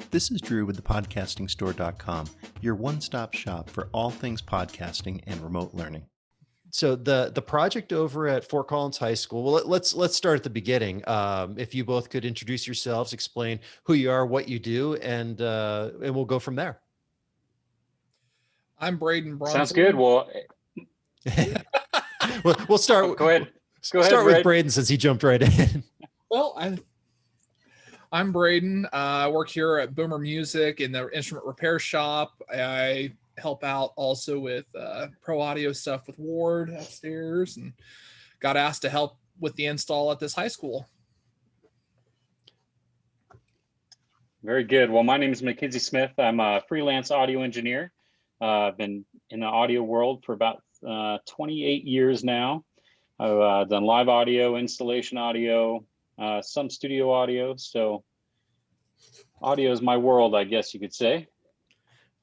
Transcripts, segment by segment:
This is Drew with thepodcastingstore.com, your one-stop shop for all things podcasting and remote learning. So the project over at Fort Collins High School, well, let's start at the beginning. If you both could introduce yourselves, explain who you are, what you do, and we'll go from there. I'm Braden Bruntzel. Sounds good. Well, we'll start. Go ahead. Start with Braden since he jumped right in. Well, I'm Braden. I work here at Boomer Music in the instrument repair shop. I help out also with pro audio stuff with Ward upstairs, and got asked to help with the install at this high school. Very good. Well, my name is MacKenzie Smith. I'm a freelance audio engineer. I've been in the audio world for about 28 years now. I've done live audio, installation audio, some studio audio. So audio is my world, I guess you could say.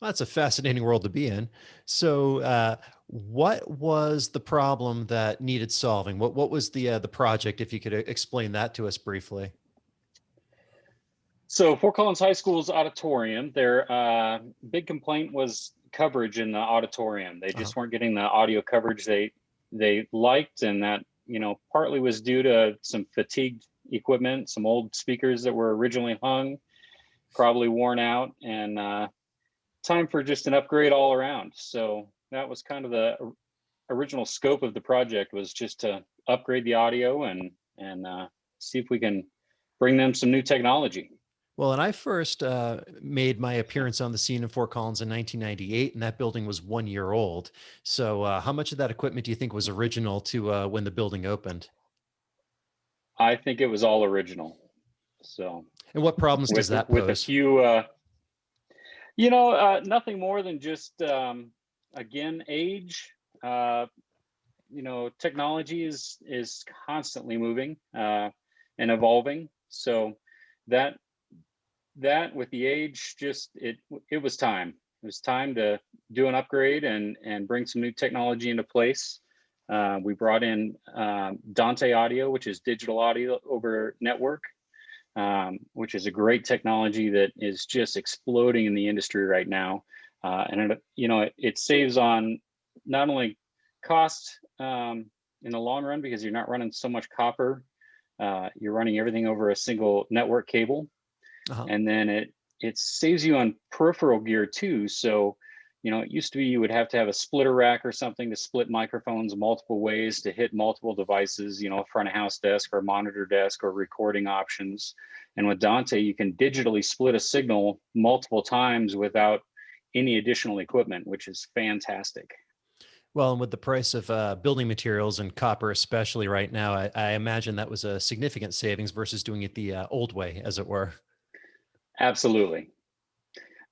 Well, that's a fascinating world to be in. So what was the problem that needed solving? What was the project, if you could explain that to us briefly? So Fort Collins High School's auditorium, their big complaint was coverage in the auditorium. They just weren't getting the audio coverage they liked, and that, partly was due to some fatigued equipment, some old speakers that were originally hung, probably worn out, and time for just an upgrade all around. So that was kind of the original scope of the project, was just to upgrade the audio and see if we can bring them some new technology. Well, and I first made my appearance on the scene in Fort Collins in 1998, and that building was 1 year old. So how much of that equipment do you think was original to when the building opened? I think it was all original. So. And what problems does that pose? With a few, nothing more than just, again, age. Technology is constantly moving and evolving. So that with the age, just it was time. It was time to do an upgrade and bring some new technology into place. We brought in Dante Audio, which is digital audio over network, which is a great technology that is just exploding in the industry right now. And it saves on not only cost in the long run, because you're not running so much copper, you're running everything over a single network cable. And then it saves you on peripheral gear too. So, it used to be you would have to have a splitter rack or something to split microphones multiple ways to hit multiple devices, a front of house desk or a monitor desk or recording options. And with Dante, you can digitally split a signal multiple times without any additional equipment, which is fantastic. Well, and with the price of building materials and copper, especially right now, I imagine that was a significant savings versus doing it the old way, as it were. Absolutely.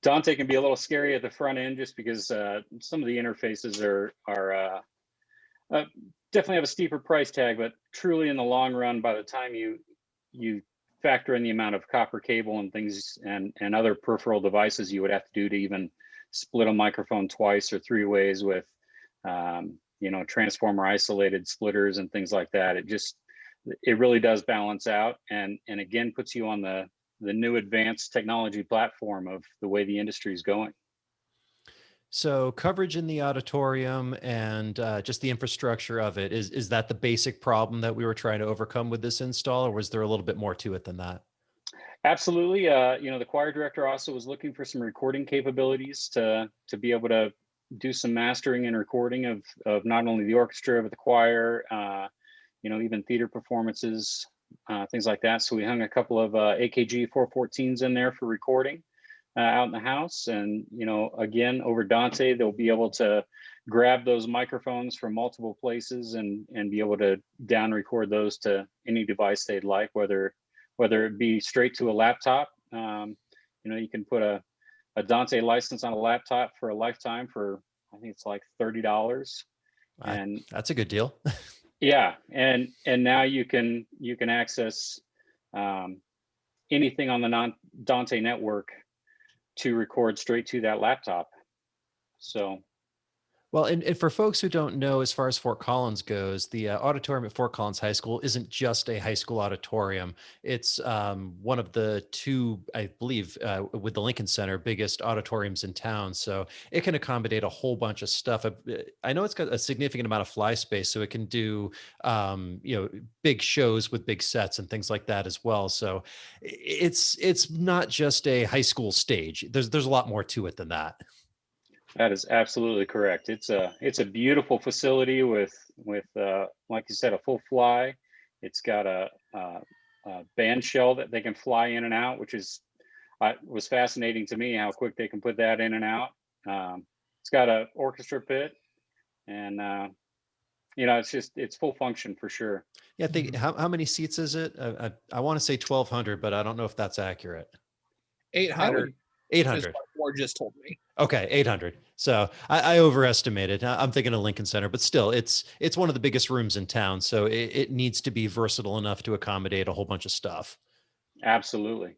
Dante can be a little scary at the front end just because some of the interfaces are definitely have a steeper price tag, but truly in the long run, by the time you factor in the amount of copper cable and things and other peripheral devices you would have to do to even split a microphone twice or three ways with transformer isolated splitters and things like that, it really does balance out and again puts you on the new advanced technology platform of the way the industry is going. So coverage in the auditorium and just the infrastructure of it, is that the basic problem that we were trying to overcome with this install, or was there a little bit more to it than that? Absolutely. The choir director also was looking for some recording capabilities to be able to do some mastering and recording of not only the orchestra, but the choir, even theater performances, things like that. So we hung a couple of AKG 414s in there for recording out in the house. And, again, over Dante, they'll be able to grab those microphones from multiple places and be able to down record those to any device they'd like, whether it be straight to a laptop. You can put a Dante license on a laptop for a lifetime for, I think it's like $30. And that's a good deal. Yeah, and now you can access anything on the Dante network to record straight to that laptop. So Well, and for folks who don't know, as far as Fort Collins goes, the auditorium at Fort Collins High School isn't just a high school auditorium. It's one of the two, I believe, with the Lincoln Center, biggest auditoriums in town. So it can accommodate a whole bunch of stuff. I know it's got a significant amount of fly space, so it can do, big shows with big sets and things like that as well. So it's not just a high school stage. There's a lot more to it than that. That is absolutely correct. It's a beautiful facility with like you said, a full fly. It's got a band shell that they can fly in and out, which was fascinating to me how quick they can put that in and out. It's got a orchestra pit, and it's full function for sure. Yeah, I think how many seats is it? I want to say 1,200, but I don't know if that's accurate. 800 is 800. what Ward just told me. Okay, 800. So I overestimated. I'm thinking of Lincoln Center, but still, it's one of the biggest rooms in town, so it needs to be versatile enough to accommodate a whole bunch of stuff. Absolutely.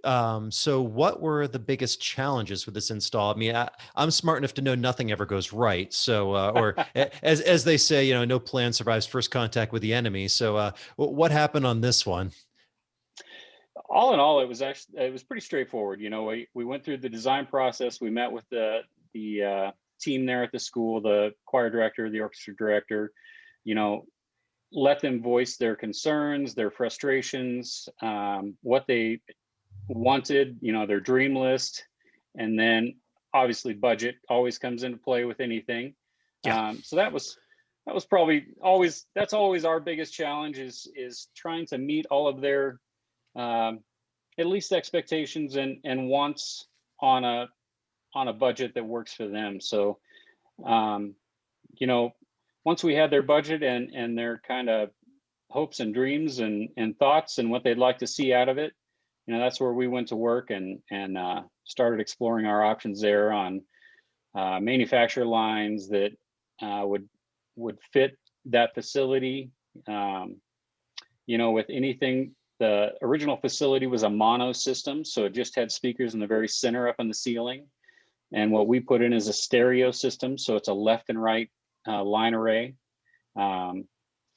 So what were the biggest challenges with this install? I mean, I'm smart enough to know nothing ever goes right. So, or as they say, no plan survives first contact with the enemy. So, what happened on this one? All in all, it was pretty straightforward. We went through the design process. We met with the team there at the school, the choir director, the orchestra director. Let them voice their concerns, their frustrations, what they wanted, their dream list, and then obviously budget always comes into play with anything. Yeah. So that was probably that's always our biggest challenge is trying to meet all of their at least expectations and wants on a budget that works for them. So once we had their budget and their kind of hopes and dreams and thoughts and what they'd like to see out of it, that's where we went to work and started exploring our options there on manufacturer lines that would fit that facility. With anything, the original facility was a mono system, so it just had speakers in the very center up in the ceiling. And what we put in is a stereo system, so it's a left and right line array. And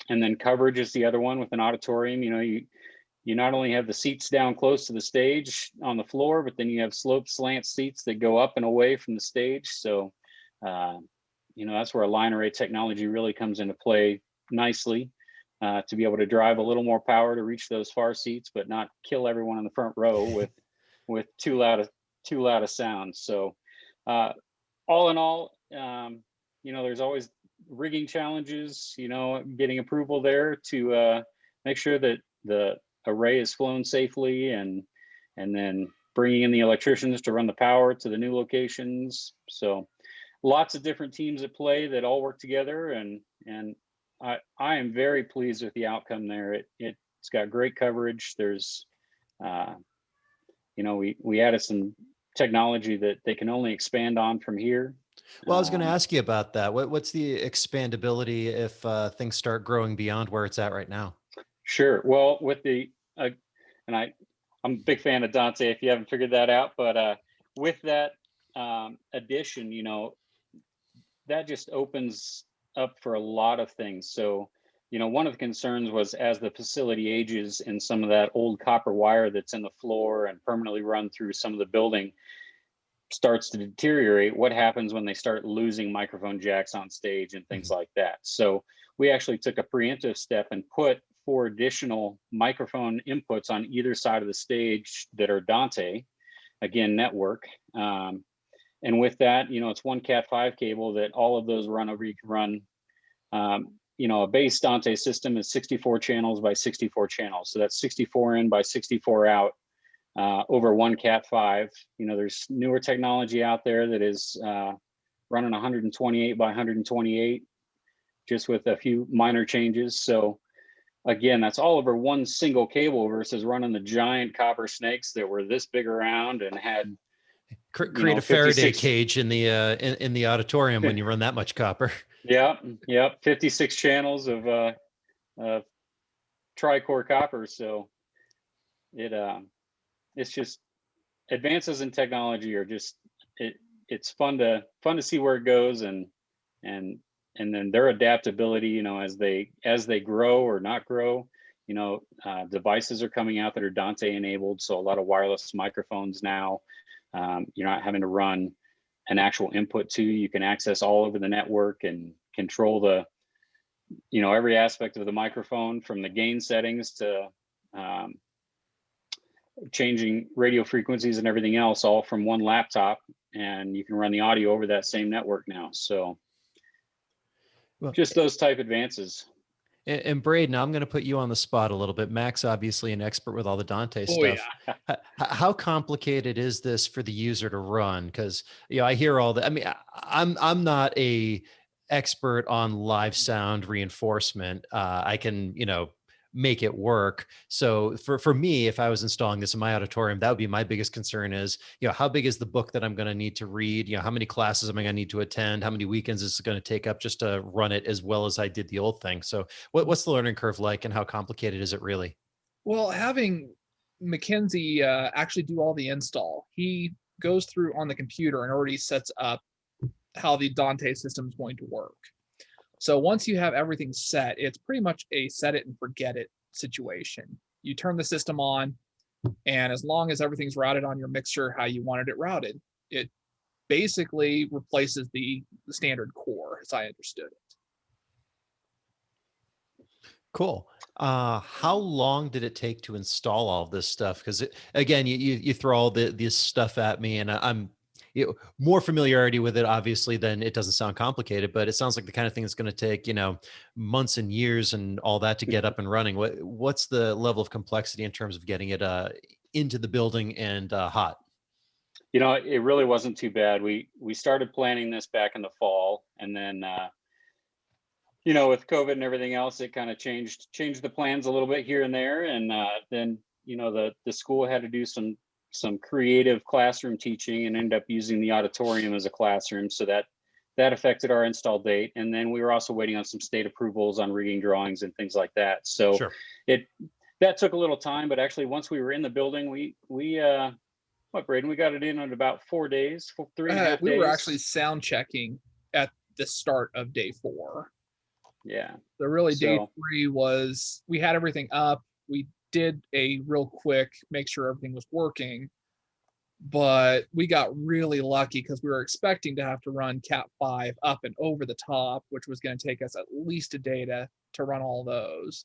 then coverage is the other one with an auditorium. You not only have the seats down close to the stage on the floor, but then you have slope slant seats that go up and away from the stage. So, that's where a line array technology really comes into play nicely, to be able to drive a little more power to reach those far seats, but not kill everyone in the front row with too loud a sound. So, all in all, there's always rigging challenges, getting approval there to make sure that the array is flown safely, and then bringing in the electricians to run the power to the new locations. So lots of different teams at play that all work together, and I am very pleased with the outcome there. It's got great coverage. There's we added some technology that they can only expand on from here. Well, I was going to ask you about that. What's the expandability if things start growing beyond where it's at right now? Sure. Well, with the and I'm a big fan of Dante, if you haven't figured that out, but with that addition, that just opens up for a lot of things. So, one of the concerns was as the facility ages and some of that old copper wire that's in the floor and permanently run through some of the building starts to deteriorate, what happens when they start losing microphone jacks on stage and things like that. So we actually took a preemptive step and put 4 additional microphone inputs on either side of the stage that are Dante, again, network. And with that, it's one Cat5 cable that all of those run over. You can run, a base Dante system is 64 channels by 64 channels. So that's 64 in by 64 out. Over one Cat5. There's newer technology out there that is running 128 by 128, just with a few minor changes. So again, that's all over one single cable versus running the giant copper snakes that were this big around and had create a Faraday cage in the in the auditorium when you run that much copper. Yep. 56 channels of tri-core copper. So it's just advances in technology are just it's fun to see where it goes, and and then their adaptability, you know, as they grow or not grow, you know, devices are coming out that are Dante enabled. So a lot of wireless microphones now. You're not having to run an actual input to. You can access all over the network and control the, you know, every aspect of the microphone, from the gain settings to changing radio frequencies and everything else, all from one laptop. And you can run the audio over that same network now. So Well, just those type advances. and Braden, I'm going to put you on the spot a little bit. Mac's obviously an expert with all the Dante Oh, stuff. yeah. How complicated is this for the user to run? Because, you know, I hear all that. I mean, I'm not a expert on live sound reinforcement. I can, you know, make it work. So for me, if I was installing this in my auditorium, that would be my biggest concern is, you know, how big is the book that I'm going to need to read? You know, how many classes am I going to need to attend? How many weekends is it going to take up just to run it as well as I did the old thing? So what's the learning curve like, and how complicated is it really? Well, having McKenzie actually do all the install, he goes through on the computer and already sets up how the Dante system is going to work. So once you have everything set, it's pretty much a set it and forget it situation. You turn the system on, and as long as everything's routed on your mixer how you wanted it routed, it basically replaces the standard core, as I understood it. Cool. How long did it take to install all of this stuff? Because again, you throw all this stuff at me, and I'm, you know, more familiarity with it, obviously, then it doesn't sound complicated, but it sounds like the kind of thing that's going to take, you know, months and years and all that to get up and running. What's the level of complexity in terms of getting it into the building and hot? You know, it really wasn't too bad. We started planning this back in the fall, and then you know, with COVID and everything else, it kind of changed the plans a little bit here and there. And then, you know, the school had to do some creative classroom teaching and ended up using the auditorium as a classroom. So that affected our install date. And then we were also waiting on some state approvals on reading drawings and things like that. So Sure. that took a little time, but actually once we were in the building, we Braden, we got it in about 4 days, 3.5 days. We were actually sound checking at the start of day 4. Yeah. So really day 3 was, we had everything up. We did a real quick, make sure everything was working, but we got really lucky because we were expecting to have to run Cat 5 up and over the top, which was going to take us at least a day to run all those.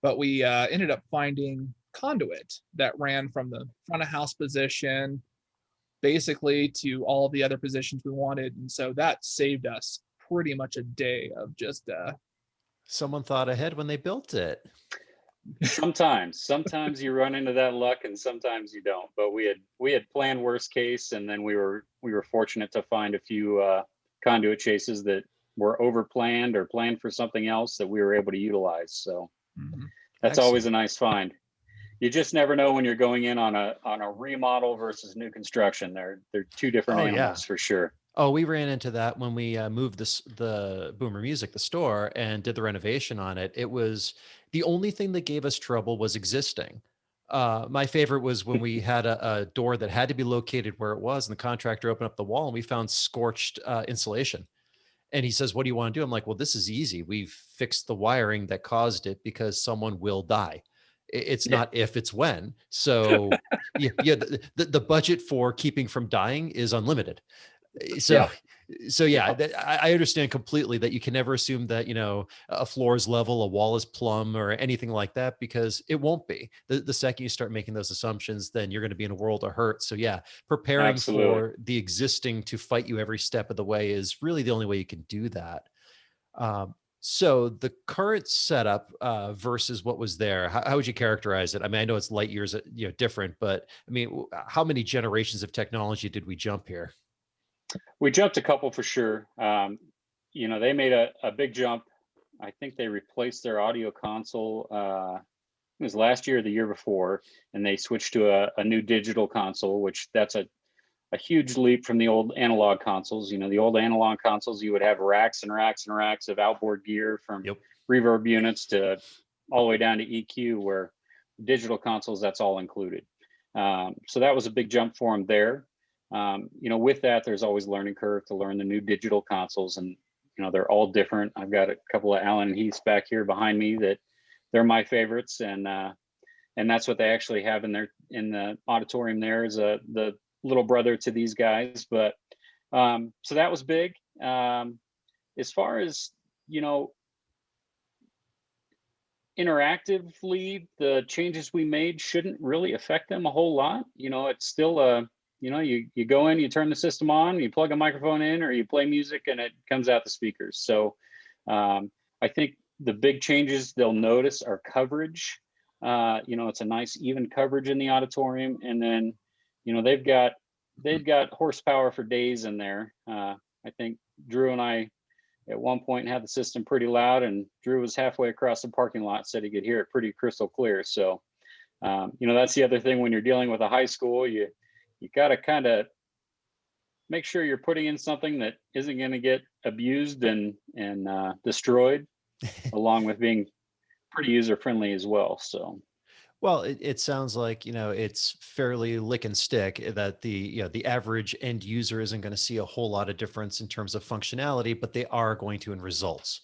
But we ended up finding conduit that ran from the front of house position basically to all the other positions we wanted. And so that saved us pretty much a day of just someone thought ahead when they built it. Sometimes you run into that luck and sometimes you don't, but we had planned worst case, and then we were fortunate to find a few conduit chases that were over planned or planned for something else that we were able to utilize. So that's Excellent. always a nice find. You just never know when you're going in on a remodel versus new construction. They're two different animals for sure. Oh, we ran into that when we moved the Boomer Music, the store, and did the renovation on it. It was the only thing that gave us trouble was existing. My favorite was when we had a door that had to be located where it was, and the contractor opened up the wall, and we found scorched insulation. And he says, "What do you want to do?" I'm like, "Well, this is easy. We've fixed the wiring that caused it because someone will die. It's not if, it's when." So yeah, the budget for keeping from dying is unlimited. So yeah, I understand completely that you can never assume that, you know, a floor is level, a wall is plumb, or anything like that, because it won't be. The second you start making those assumptions, then you're going to be in a world of hurt. So yeah, preparing for the existing to fight you every step of the way is really the only way you can do that. So the current setup versus what was there, how would you characterize it? I mean, I know it's light years, you know, different, but I mean, how many generations of technology did we jump here? We jumped a couple for sure. You know, they made a big jump. I think they replaced their audio console. It was last year or the year before, and they switched to a new digital console, which that's a huge leap from the old analog consoles. You know, the old analog consoles, you would have racks and racks and racks of outboard gear from reverb units to all the way down to EQ, where digital consoles, that's all included. So that was a big jump for them there. You know, with that, there's always learning curve to learn the new digital consoles, and they're all different. I've got a couple of Allen and Heaths back here behind me that they're my favorites, and that's what they actually have in the auditorium. There is the little brother to these guys, but so that was big. As far as interactively, the changes we made shouldn't really affect them a whole lot. It's still you go in, you turn the system on, you plug a microphone in, or you play music and it comes out the speakers. So I think the big changes they'll notice are coverage. It's a nice even coverage in the auditorium, and then they've got horsepower for days in there. I think Drew and I at one point had the system pretty loud, and Drew was halfway across the parking lot, said he could hear it pretty crystal clear. So that's the other thing when you're dealing with a high school. You got to kind of make sure you're putting in something that isn't going to get abused and destroyed, along with being pretty user friendly as well. So, well, it sounds like it's fairly lick and stick, that the average end user isn't going to see a whole lot of difference in terms of functionality, but they are going to in results,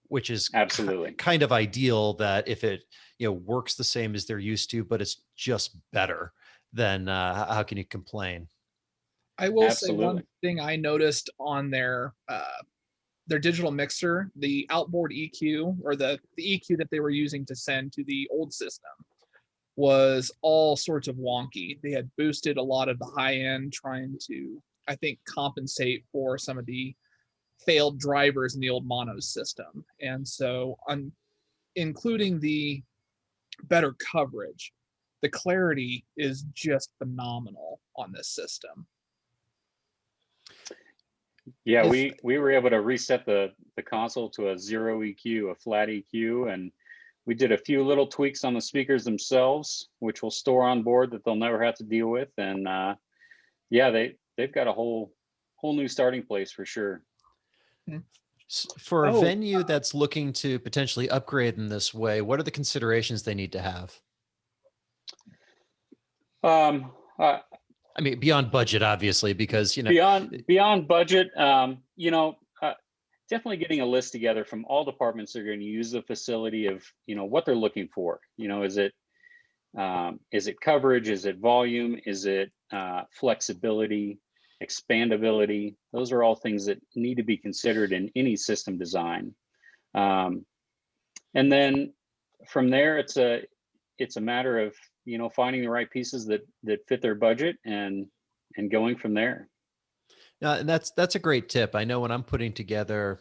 which is absolutely kind of ideal. That if it works the same as they're used to, but it's just better, then how can you complain? I will Absolutely. say one thing I noticed on their digital mixer, the outboard EQ, or the EQ that they were using to send to the old system, was all sorts of wonky. They had boosted a lot of the high end, trying to, I think, compensate for some of the failed drivers in the old mono system. And so, including the better coverage, the clarity is just phenomenal on this system. Yeah, we were able to reset the console to a 0 EQ, a flat EQ, and we did a few little tweaks on the speakers themselves, which we'll store on board that they'll never have to deal with. And they've got a whole new starting place for sure. For a venue that's looking to potentially upgrade in this way, what are the considerations they need to have? I mean, beyond budget, obviously, because beyond budget, definitely getting a list together from all departments that are going to use the facility of what they're looking for. Is it coverage? Is it volume? Is it flexibility, expandability? Those are all things that need to be considered in any system design. And then from there, it's a matter of finding the right pieces that fit their budget and going from there. And that's a great tip. I know when I'm putting together,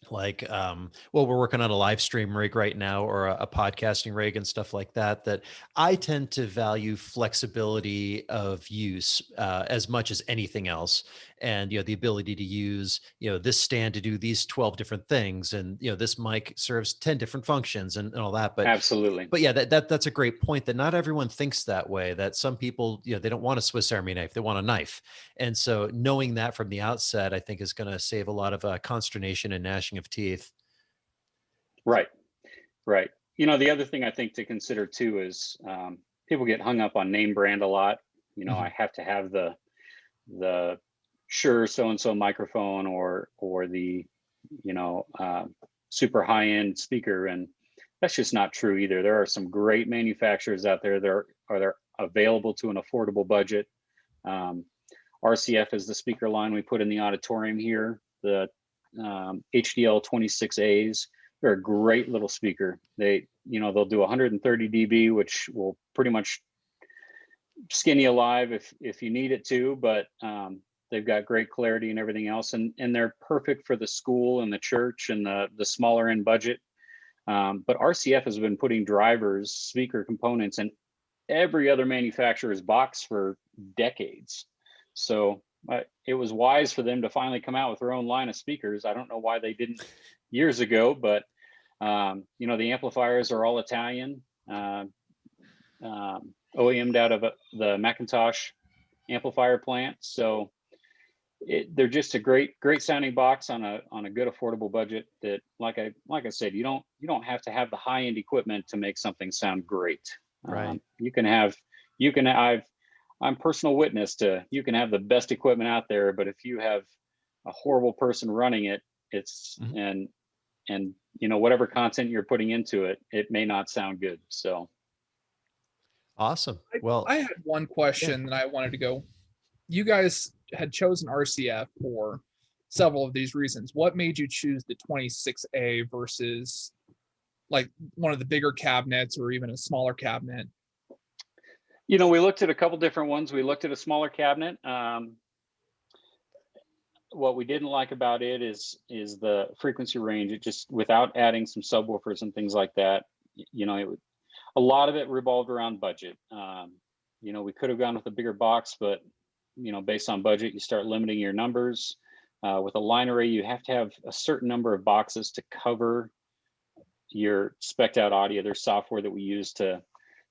like, we're working on a live stream rig right now, or a podcasting rig and stuff like that, that I tend to value flexibility of use as much as anything else. And, the ability to use, this stand to do these 12 different things. And, this mic serves 10 different functions and all that. But absolutely. But yeah, that's a great point, that not everyone thinks that way, that some people, they don't want a Swiss Army knife, they want a knife. And so knowing that from the outset, I think is going to save a lot of consternation and gnashing of teeth. Right. The other thing I think to consider too is people get hung up on name brand a lot. Mm-hmm. I have to have the Shure so-and-so microphone or the, super high-end speaker. And that's just not true either. There are some great manufacturers out there that are available to an affordable budget. RCF is the speaker line we put in the auditorium here. The HDL 26As, they're a great little speaker. They'll do 130 dB, which will pretty much skin you alive if you need it to, but they've got great clarity and everything else, and they're perfect for the school and the church and the smaller end budget. But RCF has been putting drivers, speaker components in every other manufacturer's box for decades. So it was wise for them to finally come out with their own line of speakers. I don't know why they didn't years ago, but the amplifiers are all Italian, OEM'd out of the Macintosh amplifier plant. So they're just a great sounding box on a good affordable budget. That, like I said, you don't have to have the high end equipment to make something sound great. Right. I'm personal witness to, you can have the best equipment out there, but if you have a horrible person running it, It's Mhm. and whatever content you're putting into it, it may not sound good. So Awesome. I, Well, I had one yeah. question that I wanted to go. You guys had chosen RCF for several of these reasons. What made you choose the 26A versus like one of the bigger cabinets or even a smaller cabinet? we looked at a couple different ones. We looked at a smaller cabinet. What we didn't like about it is the frequency range. It just, without adding some subwoofers and things like that, it would, a lot of it revolved around budget. We could have gone with a bigger box, but based on budget, you start limiting your numbers. With a line array, you have to have a certain number of boxes to cover your spec'd out audio. There's software that we use to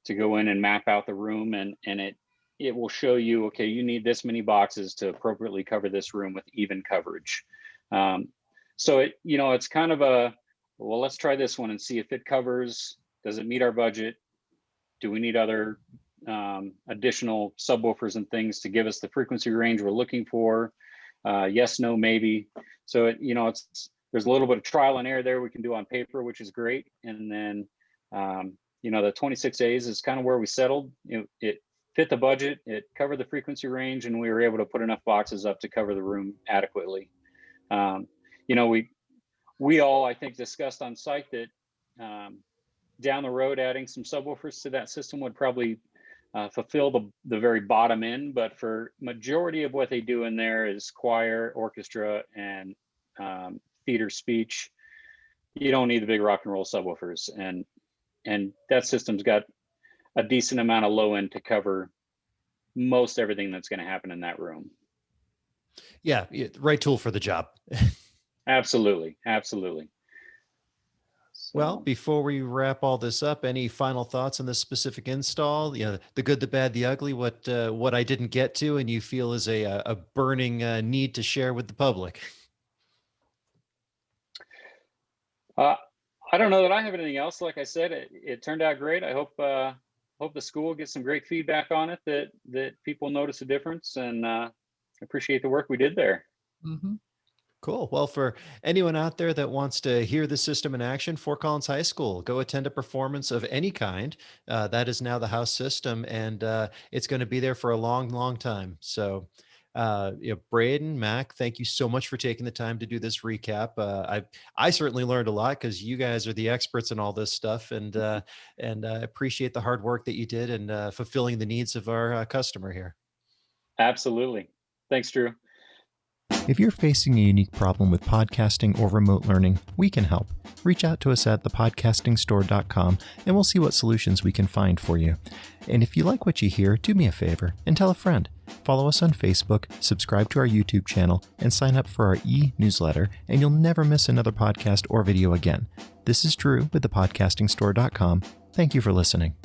go in and map out the room, and it will show you, okay, you need this many boxes to appropriately cover this room with even coverage. So it's kind of well, let's try this one and see if it covers. Does it meet our budget? Do we need other additional subwoofers and things to give us the frequency range we're looking for? Yes, no, maybe. So there's a little bit of trial and error there we can do on paper, which is great. And then the 26As is kind of where we settled. It fit the budget, it covered the frequency range, and we were able to put enough boxes up to cover the room adequately. We all, I think, discussed on site that down the road, adding some subwoofers to that system would probably fulfill the very bottom end. But for majority of what they do in there is choir, orchestra, and theater speech, you don't need the big rock and roll subwoofers. And that system's got a decent amount of low end to cover most everything that's going to happen in that room. Yeah, right tool for the job. Absolutely. Well, before we wrap all this up, any final thoughts on this specific install? The good, the bad, the ugly. What I didn't get to, and you feel is a burning need to share with the public. I don't know that I have anything else. Like I said, it turned out great. I hope the school gets some great feedback on it, that people notice a difference, and appreciate the work we did there. Mm-hmm. Cool. Well, for anyone out there that wants to hear the system in action, Fort Collins High School, go attend a performance of any kind. That is now the house system, and it's going to be there for a long, long time. So, Braden, Mac, thank you so much for taking the time to do this recap. I certainly learned a lot because you guys are the experts in all this stuff, and appreciate the hard work that you did in fulfilling the needs of our customer here. Absolutely. Thanks, Drew. If you're facing a unique problem with podcasting or remote learning, we can help. Reach out to us at thepodcastingstore.com and we'll see what solutions we can find for you. And if you like what you hear, do me a favor and tell a friend. Follow us on Facebook, subscribe to our YouTube channel, and sign up for our e-newsletter, and you'll never miss another podcast or video again. This is Drew with thepodcastingstore.com. Thank you for listening.